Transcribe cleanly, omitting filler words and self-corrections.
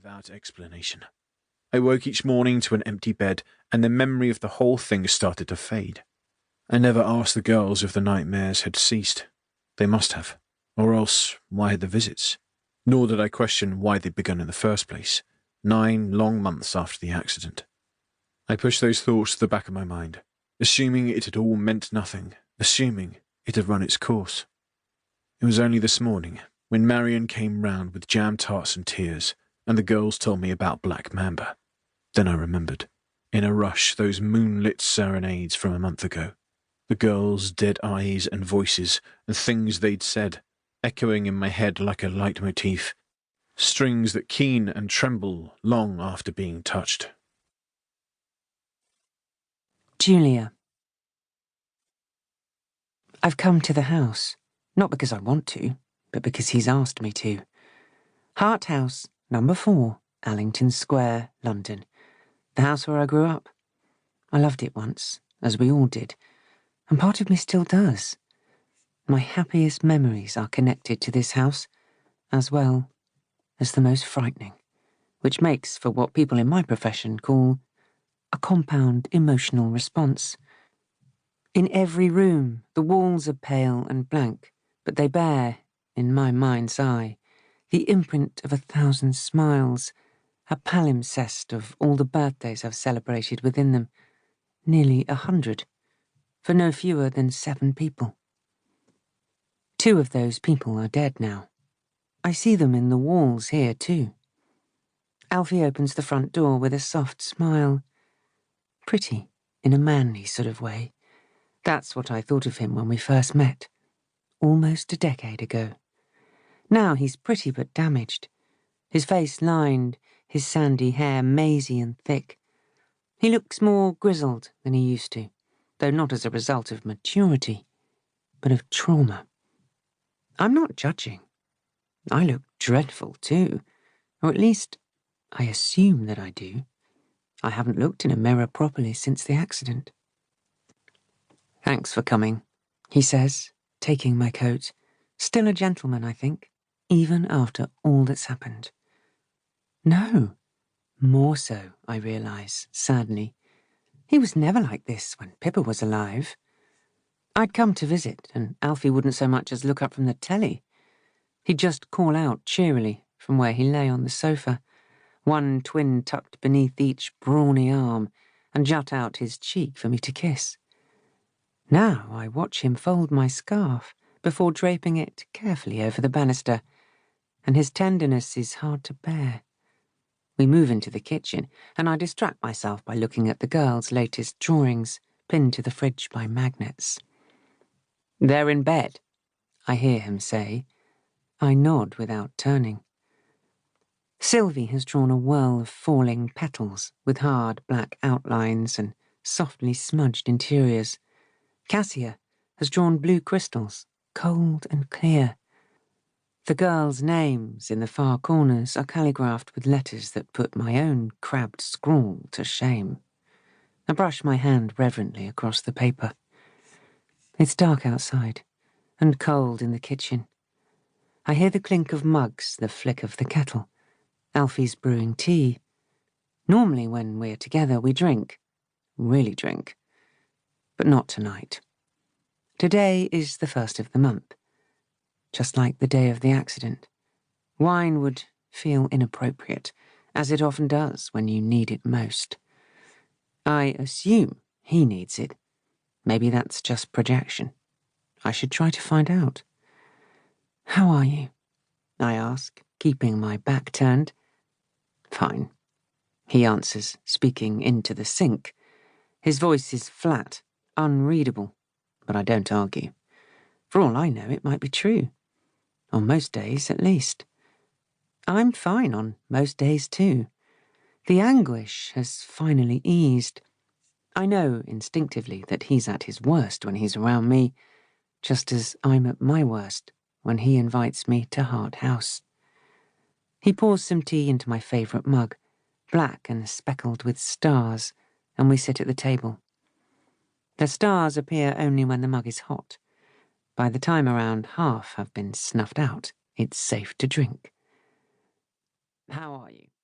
without explanation. I woke each morning to an empty bed, and the memory of the whole thing started to fade. I never asked the girls if the nightmares had ceased. They must have. Or else, why had the visits? Nor did I question why they'd begun in the first place, 9 long months after the accident. I pushed those thoughts to the back of my mind, assuming it had all meant nothing, assuming it had run its course. It was only this morning, when Marion came round with jam tarts and tears, and the girls told me about Black Mamba. Then I remembered, in a rush, those moonlit serenades from a month ago. The girls' dead eyes and voices, and things they'd said, echoing in my head like a leitmotif, strings that keen and tremble long after being touched. Julia. I've come to the house, not because I want to, but because he's asked me to. Hart House, number 4, Allington Square, London. The house where I grew up. I loved it once, as we all did, and part of me still does. My happiest memories are connected to this house, as well as the most frightening, which makes for what people in my profession call a compound emotional response. In every room, the walls are pale and blank, but they bear, in my mind's eye, the imprint of 1,000 smiles, a palimpsest of all the birthdays I've celebrated within them, nearly 100, for no fewer than 7 people. 2 of those people are dead now. I see them in the walls here too. Alfie opens the front door with a soft smile. Pretty, in a manly sort of way. That's what I thought of him when we first met, almost a decade ago. Now he's pretty but damaged, his face lined, his sandy hair mazy and thick. He looks more grizzled than he used to, though not as a result of maturity, but of trauma. I'm not judging. I look dreadful too, or at least I assume that I do. I haven't looked in a mirror properly since the accident. Thanks for coming, he says, taking my coat. Still a gentleman, I think, even after all that's happened. No, more so, I realise, sadly. He was never like this when Pippa was alive. I'd come to visit, and Alfie wouldn't so much as look up from the telly. He'd just call out cheerily from where he lay on the sofa, one twin tucked beneath each brawny arm, and jut out his cheek for me to kiss. Now I watch him fold my scarf before draping it carefully over the banister, and his tenderness is hard to bear. We move into the kitchen, and I distract myself by looking at the girls' latest drawings, pinned to the fridge by magnets. They're in bed, I hear him say. I nod without turning. Sylvie has drawn a whirl of falling petals with hard black outlines and softly smudged interiors. Cassia has drawn blue crystals, cold and clear. The girls' names in the far corners are calligraphed with letters that put my own crabbed scrawl to shame. I brush my hand reverently across the paper. It's dark outside, and cold in the kitchen. I hear the clink of mugs, the flick of the kettle. Alfie's brewing tea. Normally when we're together we drink. Really drink. But not tonight. Today is the 1st of the month. Just like the day of the accident. Wine would feel inappropriate, as it often does when you need it most. I assume he needs it. Maybe that's just projection. I should try to find out. How are you? I ask, keeping my back turned. Fine, he answers, speaking into the sink. His voice is flat, unreadable, but I don't argue. For all I know, it might be true. On most days, at least. I'm fine on most days, too. The anguish has finally eased. I know instinctively that he's at his worst when he's around me, just as I'm at my worst when he invites me to Hart House. He pours some tea into my favourite mug, black and speckled with stars, and we sit at the table. The stars appear only when the mug is hot. By the time around half have been snuffed out, it's safe to drink. How are you?